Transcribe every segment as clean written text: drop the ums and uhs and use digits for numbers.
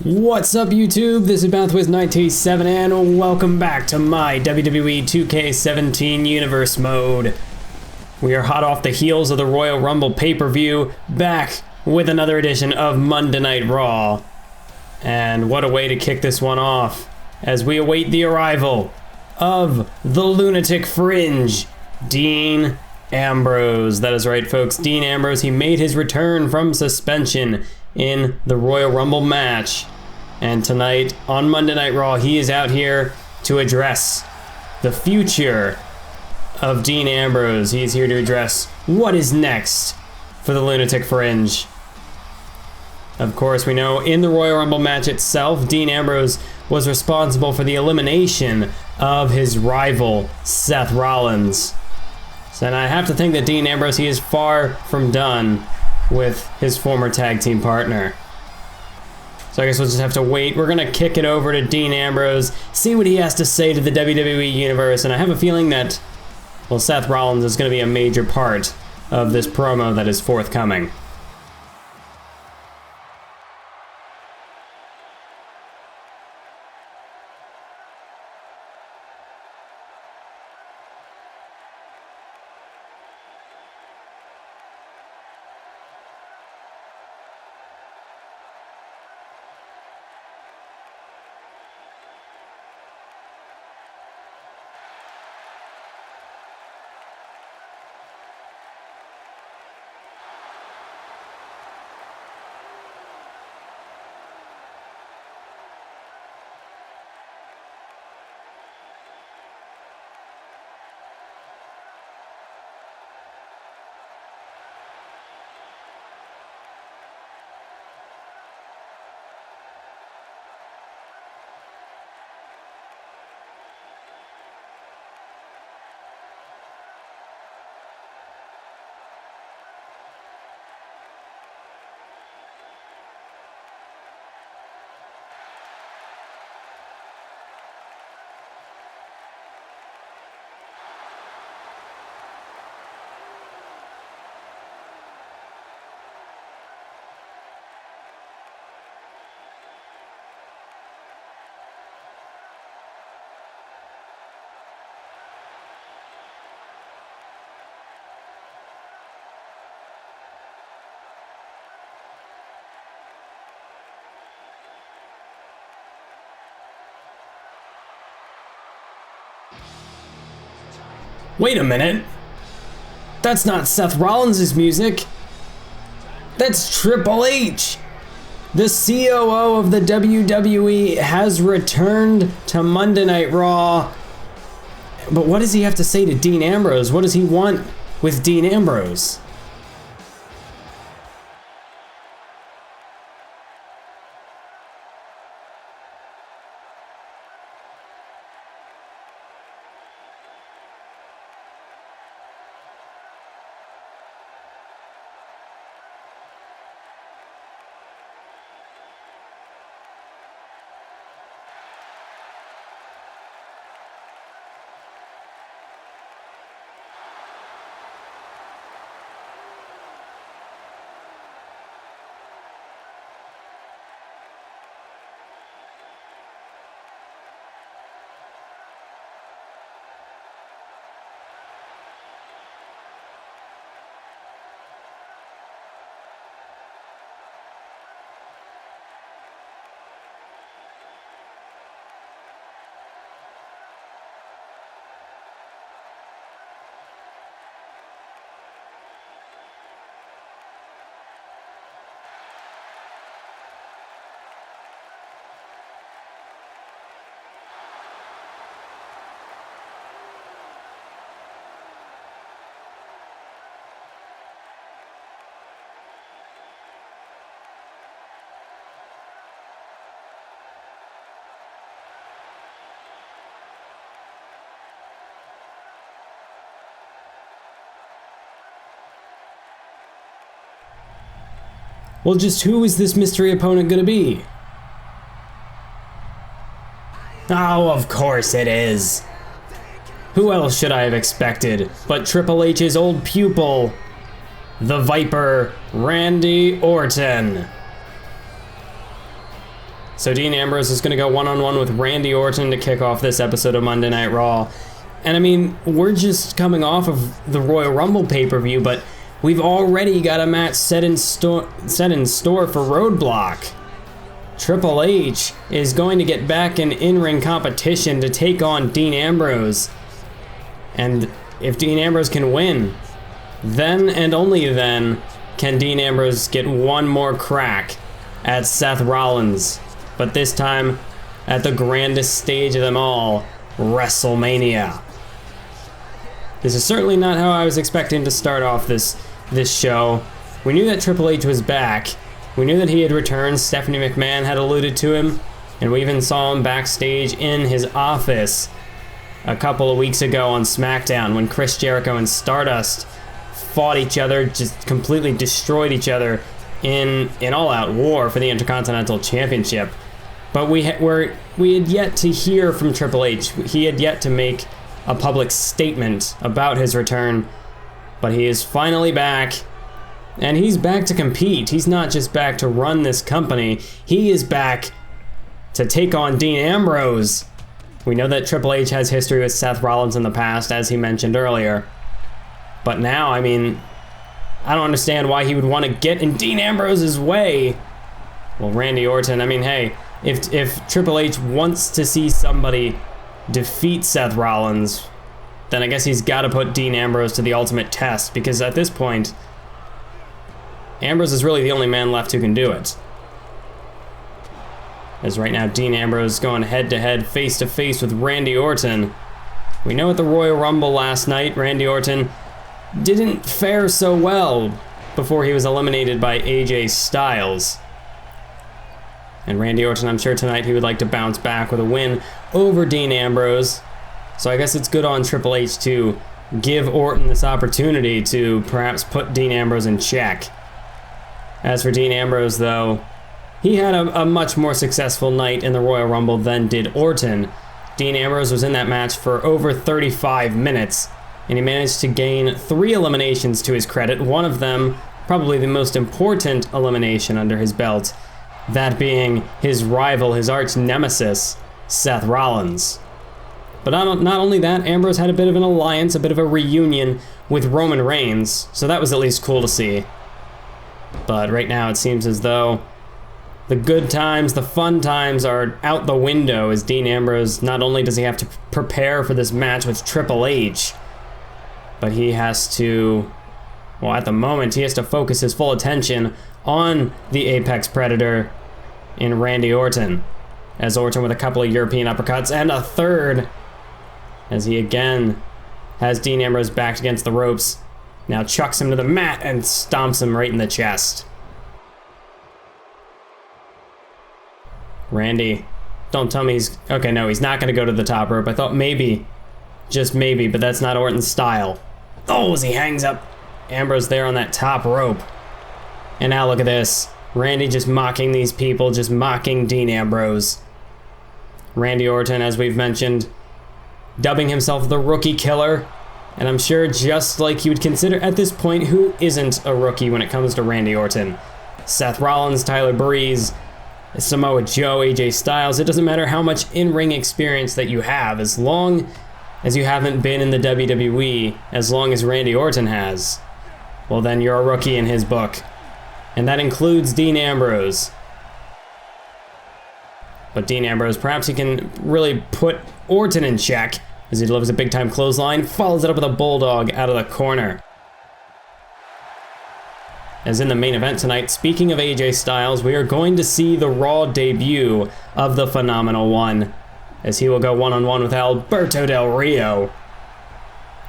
What's up YouTube? This is BouncedWith97 and welcome back to my WWE 2K17 Universe Mode. We are hot off the heels of the Royal Rumble pay-per-view, back with another edition of Monday Night Raw. And what a way to kick this one off, as we await the arrival of the Lunatic Fringe, Dean Ambrose. That is right, folks, Dean Ambrose. He made his return from suspension in the Royal Rumble match, and tonight on Monday Night Raw he is out here to address the future of Dean Ambrose. He is here to address what is next for the Lunatic Fringe. Of course, we know in the Royal Rumble match itself, Dean Ambrose was responsible for the elimination of his rival Seth Rollins. And I have to think that Dean Ambrose, he is far from done with his former tag team partner. So I guess we'll just have to wait. We're gonna kick it over to Dean Ambrose, see what he has to say to the WWE Universe, and I have a feeling that, well, Seth Rollins is gonna be a major part of this promo that is forthcoming. Wait a minute. That's not Seth Rollins' music. That's Triple H. The COO of the WWE has returned to Monday Night Raw. But what does he have to say to Dean Ambrose? What does he want with Dean Ambrose? Well, just who is this mystery opponent gonna be? Oh, of course it is. Who else should I have expected but Triple H's old pupil, the Viper, Randy Orton. So Dean Ambrose is going to go one-on-one with Randy Orton to kick off this episode of Monday Night Raw. And I mean, we're just coming off of the Royal Rumble pay-per-view, but we've already got a match set in store for Roadblock. Triple H is going to get back in in-ring competition to take on Dean Ambrose. And if Dean Ambrose can win, then and only then can Dean Ambrose get one more crack at Seth Rollins. But this time at the grandest stage of them all, WrestleMania. This is certainly not how I was expecting to start off this show. We knew that Triple H was back. We knew that he had returned. Stephanie McMahon had alluded to him, and we even saw him backstage in his office a couple of weeks ago on SmackDown when Chris Jericho and Stardust fought each other, just completely destroyed each other in an all-out war for the Intercontinental Championship. But we had yet to hear from Triple H. He had yet to make a public statement about his return, but he is finally back, and he's back to compete. He's not just back to run this company, he is back to take on Dean Ambrose. We know that Triple H has history with Seth Rollins in the past, as he mentioned earlier, but now, I mean, I don't understand why he would want to get in Dean Ambrose's way. Well, Randy Orton, I mean, hey, if Triple H wants to see somebody defeat Seth Rollins, then I guess he's got to put Dean Ambrose to the ultimate test, because at this point, Ambrose is really the only man left who can do it. As right now, Dean Ambrose going head-to-head, face-to-face with Randy Orton. We know at the Royal Rumble last night, Randy Orton didn't fare so well before he was eliminated by AJ Styles. And Randy Orton, I'm sure tonight he would like to bounce back with a win over Dean Ambrose. So I guess it's good on Triple H to give Orton this opportunity to perhaps put Dean Ambrose in check. As for Dean Ambrose, though, he had a much more successful night in the Royal Rumble than did Orton. Dean Ambrose was in that match for over 35 minutes, and he managed to gain 3 eliminations to his credit, one of them probably the most important elimination under his belt, that being his rival, his arch nemesis, Seth Rollins. But not only that, Ambrose had a bit of an alliance, a bit of a reunion with Roman Reigns, so that was at least cool to see. But right now it seems as though the good times, the fun times are out the window, as Dean Ambrose, not only does he have to prepare for this match with Triple H, but he has to, well, at the moment, he has to focus his full attention on the Apex Predator in Randy Orton, as Orton with a couple of European uppercuts and a third, as he again has Dean Ambrose backed against the ropes, now chucks him to the mat and stomps him right in the chest. Randy, don't tell me he's, okay, no, he's not going to go to the top rope. I thought maybe, just maybe, but that's not Orton's style. Oh, as he hangs up Ambrose there on that top rope. And now look at this. Randy just mocking these people, just mocking Dean Ambrose. Randy Orton, as we've mentioned, dubbing himself the Rookie Killer. And I'm sure just like you would consider at this point, who isn't a rookie when it comes to Randy Orton? Seth Rollins, Tyler Breeze, Samoa Joe, AJ Styles. It doesn't matter how much in-ring experience that you have, as long as you haven't been in the WWE as long as Randy Orton has, well then you're a rookie in his book. And that includes Dean Ambrose. But Dean Ambrose, perhaps he can really put Orton in check, as he delivers a big-time clothesline, follows it up with a bulldog out of the corner. As in the main event tonight, speaking of AJ Styles, we are going to see the Raw debut of the Phenomenal One, as he will go one-on-one with Alberto Del Rio.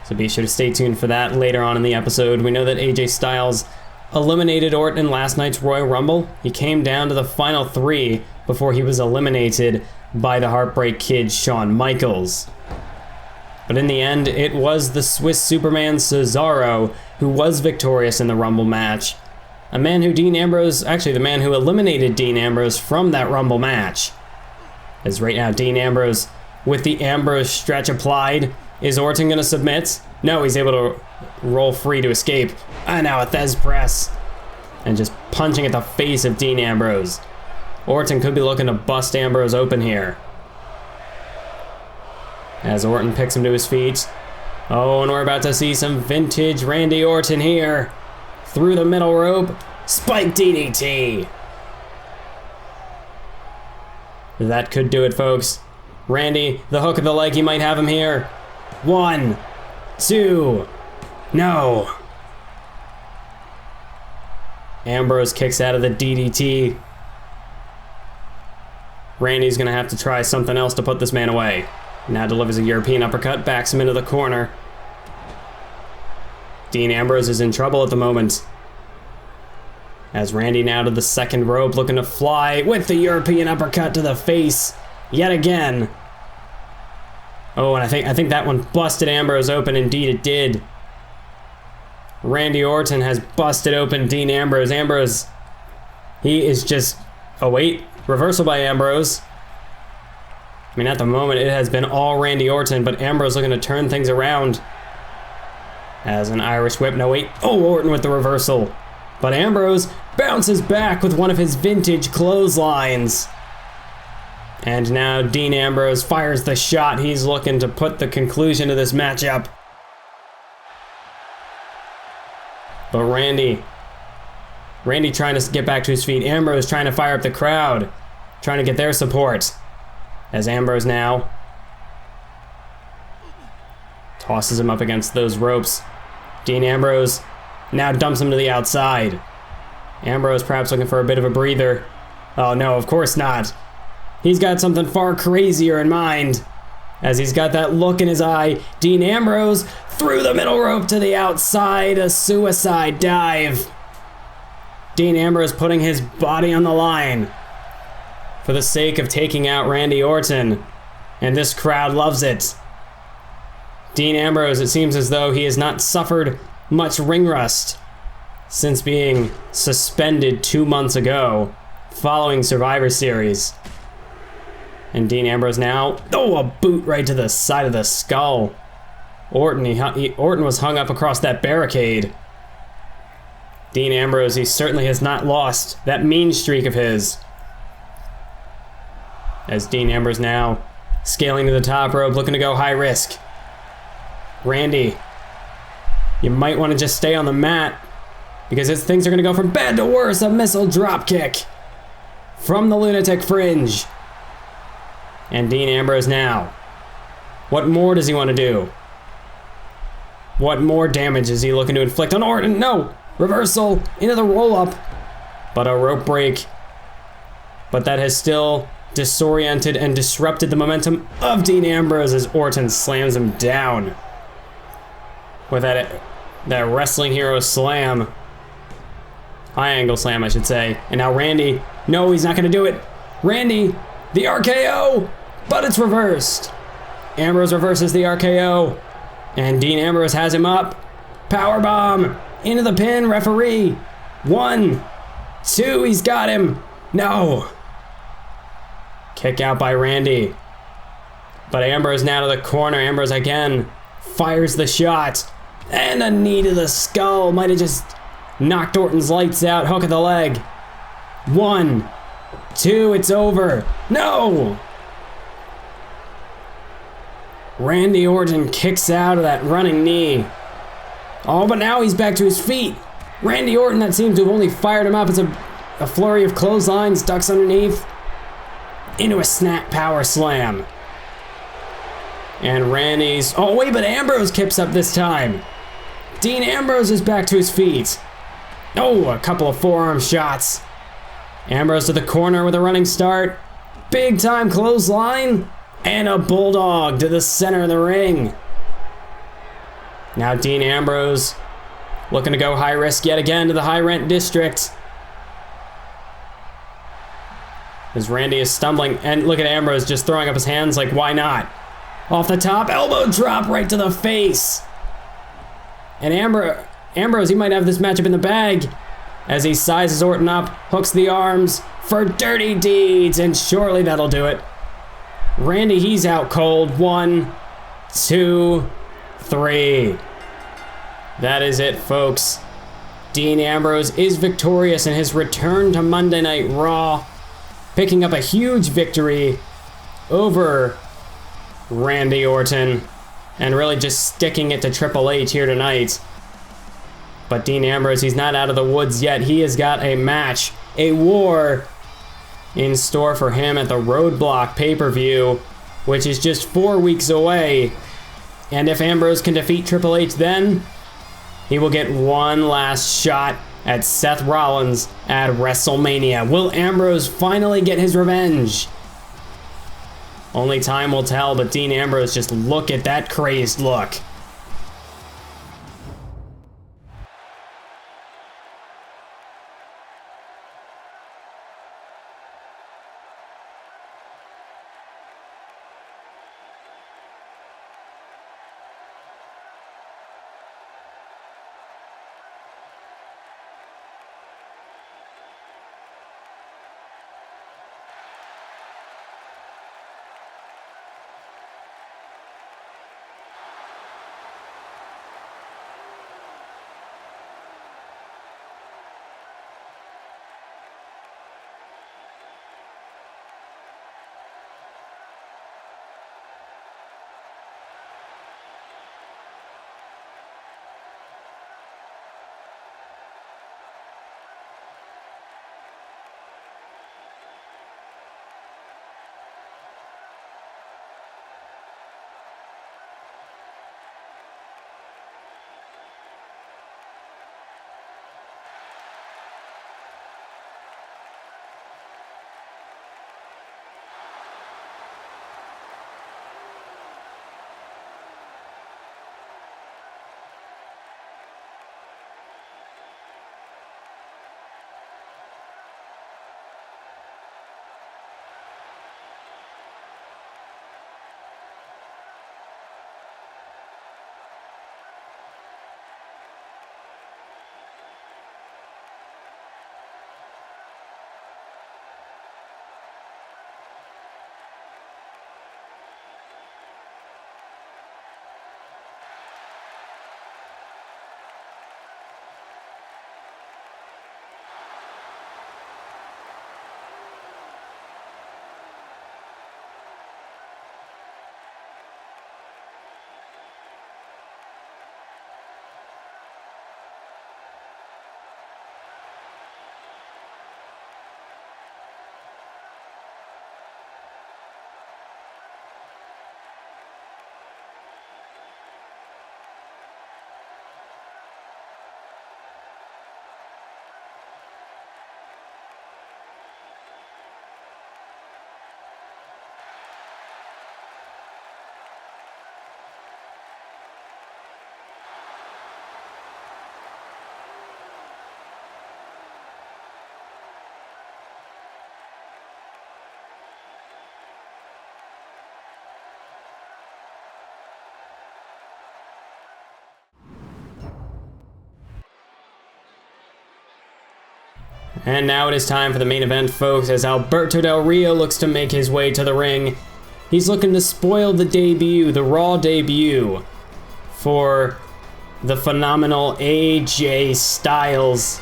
So be sure to stay tuned for that later on in the episode. We know that AJ Styles eliminated Orton in last night's Royal Rumble. He came down to the final 3 before he was eliminated by the Heartbreak Kid Shawn Michaels. But in the end, it was the Swiss Superman Cesaro who was victorious in the Rumble match. A man who Dean Ambrose, actually the man who eliminated Dean Ambrose from that Rumble match. As right now, Dean Ambrose, with the Ambrose stretch applied, is Orton going to submit? No, he's able to roll free to escape. And now a Thez press. And just punching at the face of Dean Ambrose. Orton could be looking to bust Ambrose open here. As Orton picks him to his feet. Oh, and we're about to see some vintage Randy Orton here. Through the middle rope. Spike DDT. That could do it, folks. Randy, the hook of the leg, he might have him here. 1, 2, no. Ambrose kicks out of the DDT. Randy's gonna have to try something else to put this man away. Now delivers a European uppercut, backs him into the corner. Dean Ambrose is in trouble at the moment. As Randy now to the second rope, looking to fly with the European uppercut to the face yet again. Oh, and I think that one busted Ambrose open. Indeed it did. Randy Orton has busted open Dean Ambrose. Ambrose, he is just... Oh wait, reversal by Ambrose. I mean, at the moment it has been all Randy Orton, but Ambrose looking to turn things around. As an Irish whip, no wait, oh, Orton with the reversal. But Ambrose bounces back with one of his vintage clotheslines. And now Dean Ambrose fires the shot. He's looking to put the conclusion to this matchup. But Randy trying to get back to his feet. Ambrose trying to fire up the crowd, trying to get their support. As Ambrose now tosses him up against those ropes. Dean Ambrose now dumps him to the outside. Ambrose perhaps looking for a bit of a breather. Oh no, of course not. He's got something far crazier in mind. As he's got that look in his eye, Dean Ambrose through the middle rope to the outside, a suicide dive. Dean Ambrose putting his body on the line for the sake of taking out Randy Orton. And this crowd loves it. Dean Ambrose, it seems as though he has not suffered much ring rust since being suspended 2 months ago following Survivor Series. And Dean Ambrose now, oh, a boot right to the side of the skull. Orton was hung up across that barricade. Dean Ambrose, he certainly has not lost that mean streak of his. As Dean Ambrose now scaling to the top rope, looking to go high risk. Randy, you might want to just stay on the mat because things are going to go from bad to worse. A missile drop kick from the lunatic fringe. And Dean Ambrose now. What more does he want to do? What more damage is he looking to inflict on Orton? No! Reversal into the roll-up. But a rope break. But that has still disoriented and disrupted the momentum of Dean Ambrose as Orton slams him down. With that wrestling hero slam. High angle slam, I should say. And now Randy. No, he's not going to do it. Randy, the RKO! But it's reversed. Ambrose reverses the RKO. And Dean Ambrose has him up. Powerbomb into the pin, referee. 1, 2, he's got him. No. Kick out by Randy. But Ambrose now to the corner. Ambrose again fires the shot. And a knee to the skull. Might have just knocked Orton's lights out. Hook of the leg. 1, 2, it's over. No! Randy Orton kicks out of that running knee. Oh, but now he's back to his feet. Randy Orton, that seems to have only fired him up. It's a flurry of clotheslines, ducks underneath. Into a snap power slam. And Randy's... Oh, wait, but Ambrose kicks up this time. Dean Ambrose is back to his feet. Oh, a couple of forearm shots. Ambrose to the corner with a running start. Big time clothesline. And a bulldog to the center of the ring. Now Dean Ambrose looking to go high risk yet again to the high rent district. As Randy is stumbling, and look at Ambrose just throwing up his hands like, why not? Off the top, elbow drop right to the face. And Ambrose, he might have this matchup in the bag as he sizes Orton up, hooks the arms for dirty deeds, and surely that'll do it. Randy, he's out cold. 1, 2, 3. That is it, folks. Dean Ambrose is victorious in his return to Monday Night Raw. picking up a huge victory over Randy Orton and really just sticking it to Triple H here tonight. But Dean Ambrose, he's not out of the woods yet. He has got a match, a war in store for him at the Roadblock pay-per-view, which is just 4 weeks away. And if Ambrose can defeat Triple H then, he will get one last shot at Seth Rollins at WrestleMania. Will Ambrose finally get his revenge? Only time will tell, but Dean Ambrose, just look at that crazed look. And now it is time for the main event, folks, as Alberto Del Rio looks to make his way to the ring. He's looking to spoil the debut, the Raw debut, for the phenomenal AJ Styles,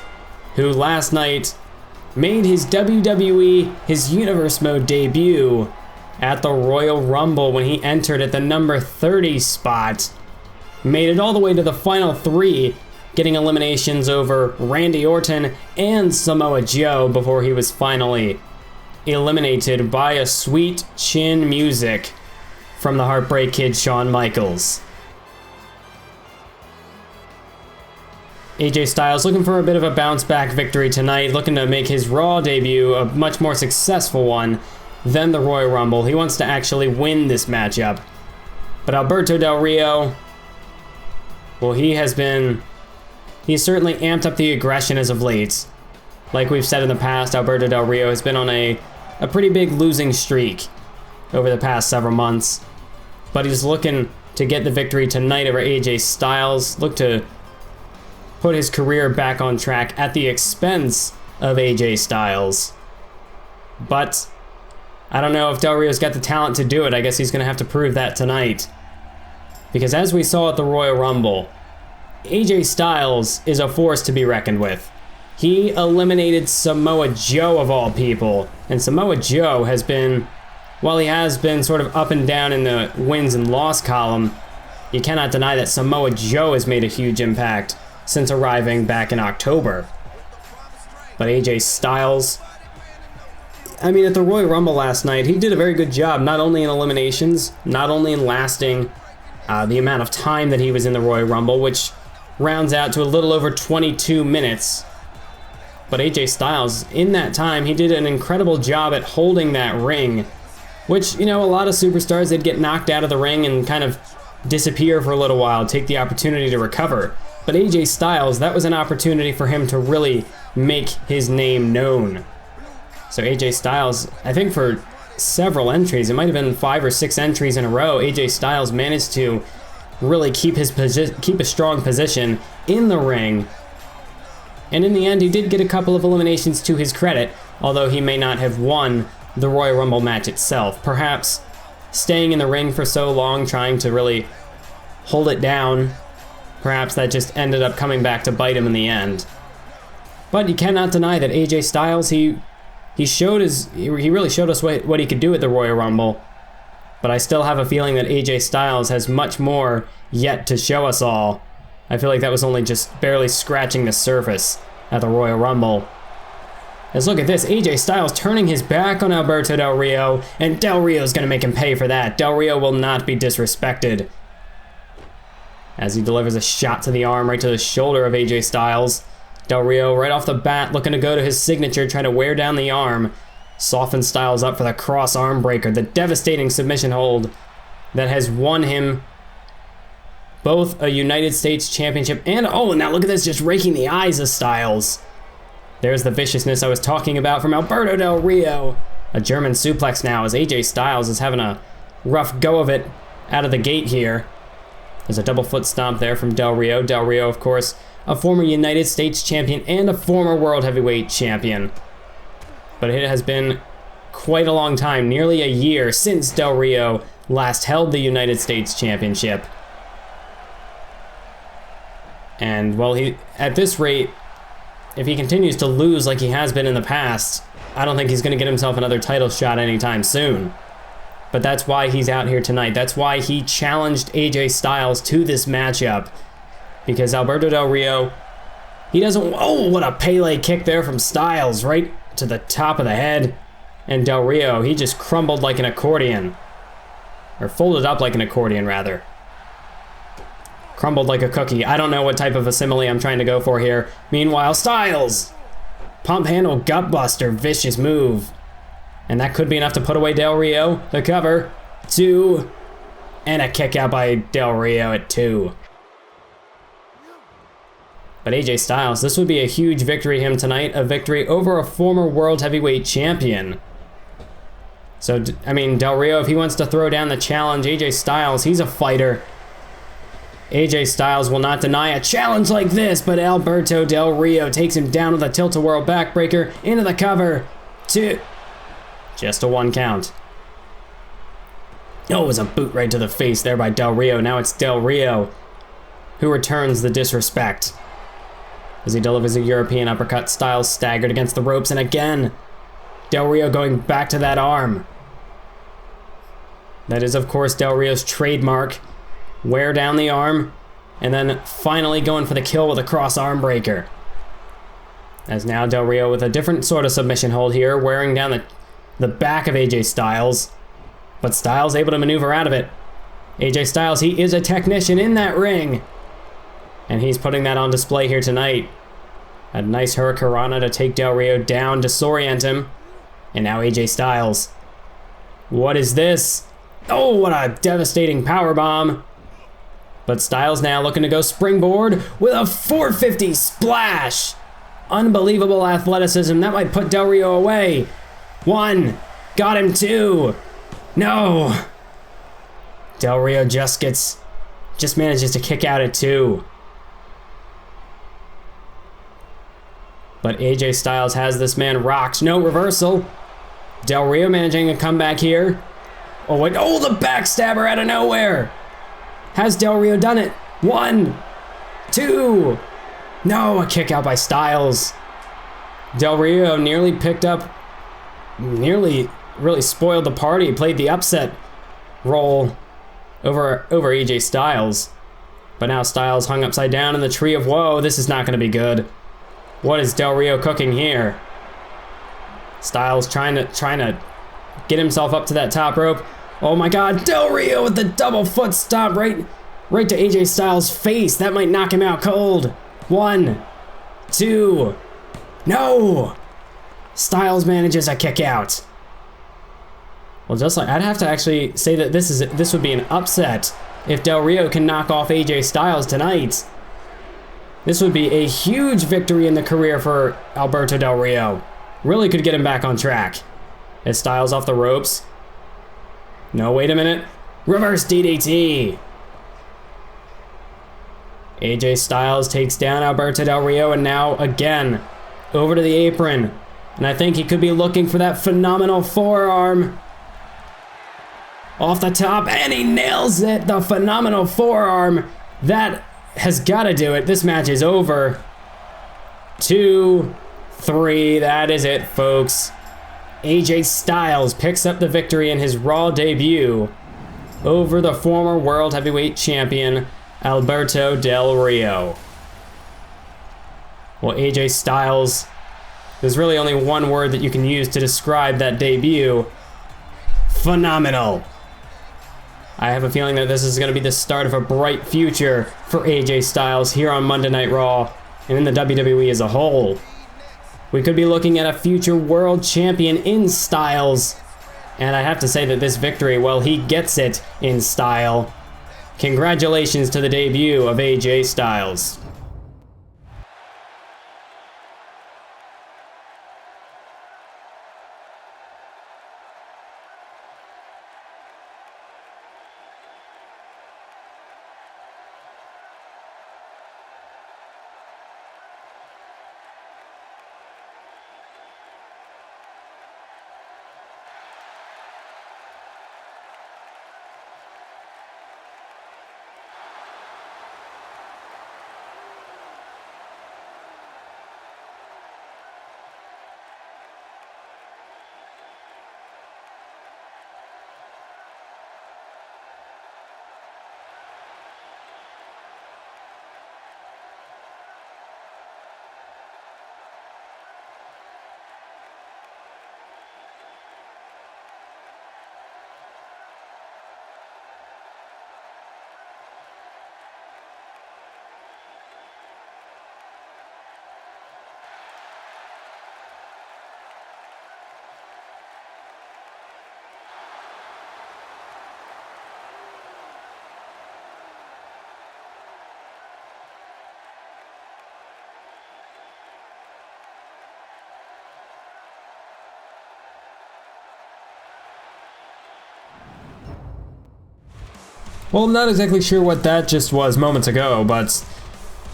who last night made his WWE, his Universe Mode debut at the Royal Rumble when he entered at the number 30 spot. Made it all the way to the final three, getting eliminations over Randy Orton and Samoa Joe before he was finally eliminated by a sweet chin music from the Heartbreak Kid Shawn Michaels. AJ Styles looking for a bit of a bounce back victory tonight, looking to make his Raw debut a much more successful one than the Royal Rumble. He wants to actually win this matchup. But Alberto Del Rio, well, he's certainly amped up the aggression as of late. Like we've said in the past, Alberto Del Rio has been on a pretty big losing streak over the past several months. But he's looking to get the victory tonight over AJ Styles, look to put his career back on track at the expense of AJ Styles. But I don't know if Del Rio's got the talent to do it. I guess he's going to have to prove that tonight. Because as we saw at the Royal Rumble, AJ Styles is a force to be reckoned with. he eliminated Samoa Joe of all people. And Samoa Joe has been, while he has been sort of up and down in the wins and loss column, you cannot deny that Samoa Joe has made a huge impact since arriving back in October. But AJ Styles, I mean, at the Royal Rumble last night, he did a very good job, not only in eliminations, not only in lasting the amount of time that he was in the Royal Rumble, which rounds out to a little over 22 minutes. But AJ Styles, in that time, he did an incredible job at holding that ring, which, you know, a lot of superstars, they'd get knocked out of the ring and kind of disappear for a little while, take the opportunity to recover. But AJ Styles, that was an opportunity for him to really make his name known. So AJ Styles, I think for several entries, it might have been 5 or 6 entries in a row, AJ Styles managed to really keep a strong position in the ring. And in the end, he did get a couple of eliminations to his credit, although he may not have won the Royal Rumble match itself. Perhaps staying in the ring for so long, trying to really hold it down, perhaps that just ended up coming back to bite him in the end. But you cannot deny that AJ Styles, he really showed us what he could do at the Royal Rumble. But I still have a feeling that AJ Styles has much more yet to show us all. I feel like that was only just barely scratching the surface at the Royal Rumble. Let's look at this. AJ Styles turning his back on Alberto Del Rio, and Del Rio's gonna make him pay for that. Del Rio will not be disrespected. As he delivers a shot to the arm, right to the shoulder of AJ Styles. Del Rio right off the bat looking to go to his signature, trying to wear down the arm. Soften Styles up for the cross arm breaker, the devastating submission hold that has won him both a United States Championship and, oh, now look at this, just raking the eyes of Styles. There's the viciousness I was talking about from Alberto Del Rio. A German suplex now as AJ Styles is having a rough go of it out of the gate here. There's a double foot stomp there from Del Rio. Del Rio, of course, a former United States champion and a former World Heavyweight champion. But it has been quite a long time, nearly a year, since Del Rio last held the United States Championship. And, well, at this rate, if he continues to lose like he has been in the past, I don't think he's going to get himself another title shot anytime soon. But that's why he's out here tonight. That's why he challenged AJ Styles to this matchup. Because Alberto Del Rio, he doesn't... Oh, what a Pele kick there from Styles, right to the top of the head. And Del Rio, he just crumbled like an accordion. Or folded up like an accordion, rather. Crumbled like a cookie. I don't know what type of a simile I'm trying to go for here. Meanwhile, Styles! Pump handle gutbuster, vicious move. And that could be enough to put away Del Rio. The cover, 2, and a kick out by Del Rio at 2. But AJ Styles, this would be a huge victory him tonight, a victory over a former World Heavyweight Champion. So, I mean, Del Rio, if he wants to throw down the challenge, AJ Styles, he's a fighter. AJ Styles will not deny a challenge like this, but Alberto Del Rio takes him down with a tilt-a-whirl backbreaker into the cover. 2. Just a 1 count. Oh, it was a boot right to the face there by Del Rio. Now it's Del Rio who returns the disrespect. As he delivers a European uppercut, Styles staggered against the ropes, and again, Del Rio going back to that arm. That is, of course, Del Rio's trademark. Wear down the arm, and then finally going for the kill with a cross arm breaker. As now Del Rio with a different sort of submission hold here, wearing down the back of AJ Styles. But Styles able to maneuver out of it. AJ Styles, he is a technician in that ring. And he's putting that on display here tonight. A nice Hurricanrana to take Del Rio down, disorient him. And now AJ Styles. What is this? Oh, what a devastating powerbomb. But Styles now looking to go springboard with a 450 splash. Unbelievable athleticism. That might put Del Rio away. 1. Got him 2. No. Del Rio just manages to kick out at 2. But AJ Styles has this man rocked. No reversal. Del Rio managing a comeback here. Oh, wait. Oh, the backstabber out of nowhere. Has Del Rio done it? 1, 2. No, a kick out by Styles. Del Rio nearly picked up, nearly really spoiled the party, played the upset role over AJ Styles. But now Styles hung upside down in the tree of woe. This is not going to be good. What is Del Rio cooking here? Styles trying to get himself up to that top rope. Oh my God, Del Rio with the double foot stomp right to AJ Styles' face. That might knock him out cold. 1, 2, no! Styles manages a kick out. Well, just like, I'd have to actually say that this would be an upset if Del Rio can knock off AJ Styles tonight. This would be a huge victory in the career for Alberto Del Rio. Really could get him back on track. Is Styles off the ropes? No, wait a minute. Reverse DDT. AJ Styles takes down Alberto Del Rio, and now again over to the apron. And I think he could be looking for that phenomenal forearm. Off the top, and he nails it. The phenomenal forearm. That has got to do it. This match is over. 2, 3, that is it, folks. AJ Styles picks up the victory in his Raw debut over the former World Heavyweight Champion, Alberto Del Rio. Well, AJ Styles, there's really only one word that you can use to describe that debut. Phenomenal. I have a feeling that this is going to be the start of a bright future for AJ Styles here on Monday Night Raw and in the WWE as a whole. We could be looking at a future world champion in Styles. And I have to say that this victory, well, he gets it in style. Congratulations to the debut of AJ Styles. Well, I'm not exactly sure what that just was moments ago, but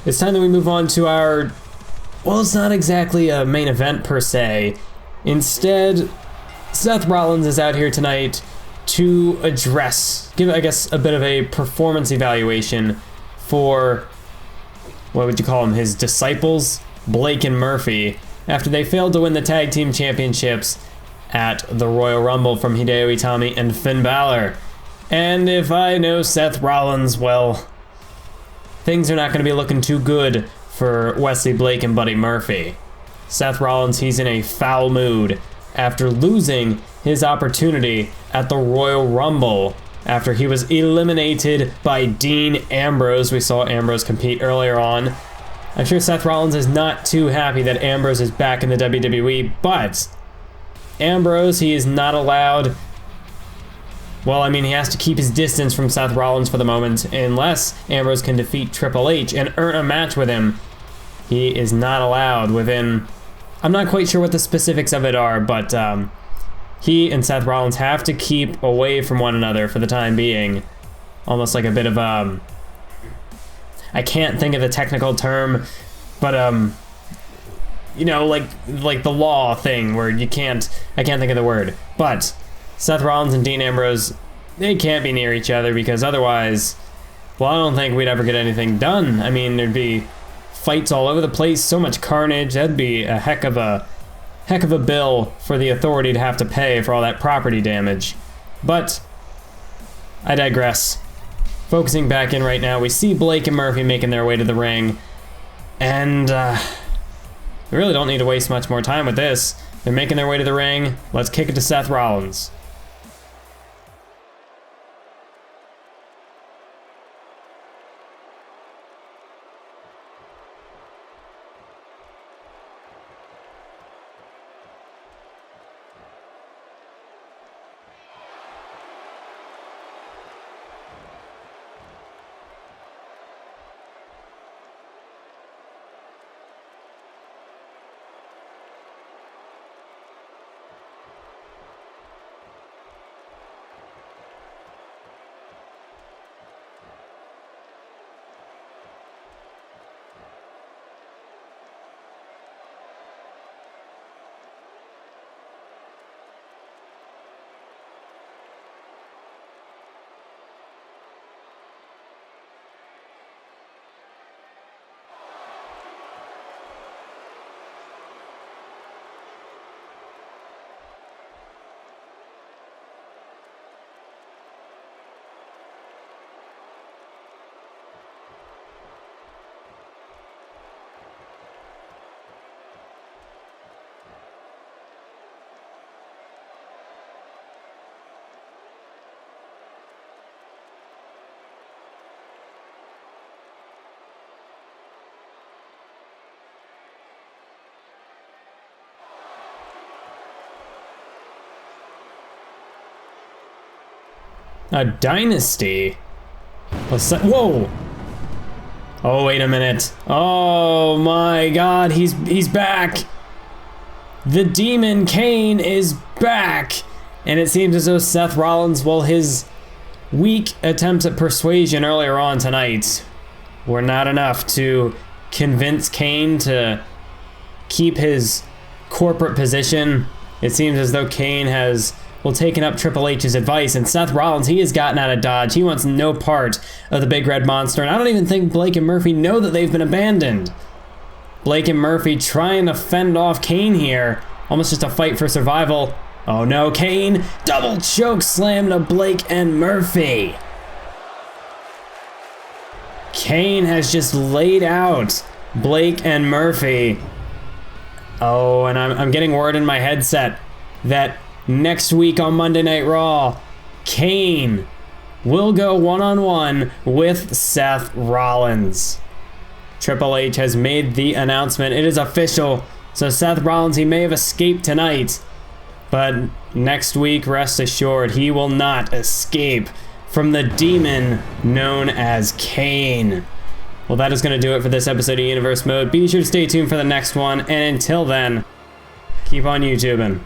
it's time that we move on to our... Well, it's not exactly a main event per se. Instead, Seth Rollins is out here tonight to give, I guess, a bit of a performance evaluation for, what would you call them, his disciples, Blake and Murphy, after they failed to win the tag team championships at the Royal Rumble from Hideo Itami and Finn Balor. And if I know Seth Rollins, well, things are not going to be looking too good for Wesley Blake and Buddy Murphy. Seth Rollins, he's in a foul mood after losing his opportunity at the Royal Rumble after he was eliminated by Dean Ambrose. We saw Ambrose compete earlier on. I'm sure Seth Rollins is not too happy that Ambrose is back in the WWE, but Ambrose, he is not allowed... Well, I mean, he has to keep his distance from Seth Rollins for the moment, unless Ambrose can defeat Triple H and earn a match with him. He is not allowed within... I'm not quite sure what the specifics of it are, but he and Seth Rollins have to keep away from one another for the time being. Almost like a bit of I can't think of the technical term, but you know, like the law thing where I can't think of the word. But Seth Rollins and Dean Ambrose, they can't be near each other because otherwise, well, I don't think we'd ever get anything done. I mean, there'd be fights all over the place, so much carnage. That'd be a heck of a bill for the Authority to have to pay for all that property damage. But I digress. Focusing back in right now, we see Blake and Murphy making their way to the ring, and we really don't need to waste much more time with this. They're making their way to the ring. Let's kick it to Seth Rollins. A dynasty? What's that? Whoa! Oh, wait a minute. Oh my god, he's back! The Demon Kane is back! And it seems as though Seth Rollins, well, his weak attempts at persuasion earlier on tonight were not enough to convince Kane to keep his corporate position. It seems as though Kane has, well, taken up Triple H's advice, and Seth Rollins, he has gotten out of Dodge. He wants no part of the Big Red Monster, and I don't even think Blake and Murphy know that they've been abandoned. Blake and Murphy trying to fend off Kane here, almost just a fight for survival. Oh no, Kane, double choke slam to Blake and Murphy. Kane has just laid out Blake and Murphy. Oh, and I'm getting word in my headset that next week on Monday Night Raw, Kane will go one-on-one with Seth Rollins. Triple H has made the announcement. It is official. So Seth Rollins, he may have escaped tonight, but next week, rest assured, he will not escape from the demon known as Kane. Well, that is going to do it for this episode of Universe Mode. Be sure to stay tuned for the next one, and until then, keep on YouTubing.